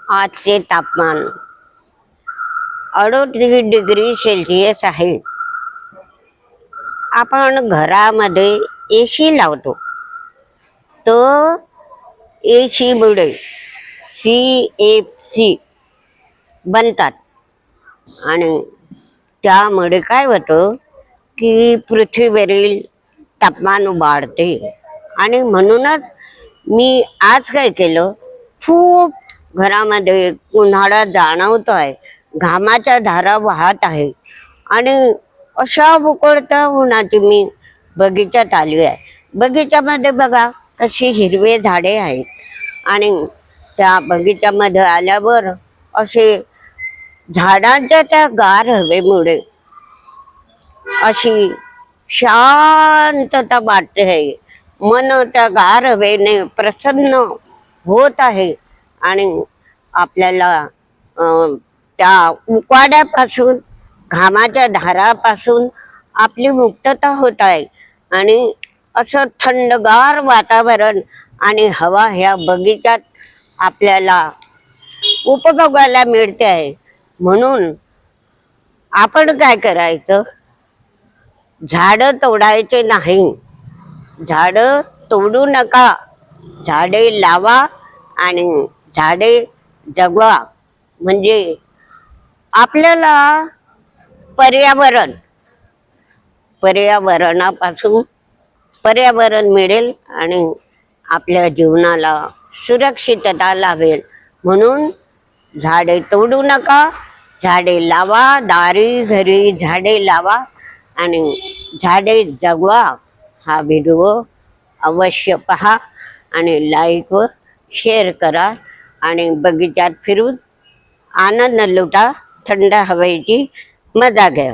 आजचे तापमान 38 degree Celsius आहे. आपण घरामध्ये एसी लावतो, तो एसी मुळे CFC बनतात आणि त्यामुळे काय होतं की पृथ्वीवरील तापमान वाढते. आणि म्हणूनच मी आज काय केलं, खूप घरामध्ये उन्हाळा जाणवतो आहे, घामाच्या धारा वाहत आहे आणि अशा उकळत्या उन्हाची मी बगीचात आली आहे. बगीच्यामध्ये बघा कशी हिरवे झाडे आहेत आणि त्या बगीच्यामध्ये आल्यावर असे झाडांच्या त्या गार हवेमुळे अशी शांतता वाटते आहे. मन त्या गार हवेने प्रसन्न होत आहे आणि आपल्याला त्या उकाड्यापासून, घामाच्या धारापासून आपली मुक्तता होत आहे. आणि असं थंडगार वातावरण आणि हवा ह्या बगीचात आपल्याला उपभोगायला मिळते आहे. म्हणून आपण काय करायचं, झाडं तोडायचे नाही, झाडं तोडू नका, झाडे लावा आणि झाडे जगवा. म्हणजे आपल्याला पर्यावरणापासून पर्यावरण मिळेल आणि आपल्या जीवनाला सुरक्षितता लाभेल. म्हणून झाडे तोडू नका, झाडे लावा, दारी घरी झाडे लावा आणि झाडे जगवा. हा व्हिडिओ अवश्य पहा आणि लाईक व शेअर करा आणि बगीचात फिरून आनंद लुटा, थंड हवेची मजा घ्या.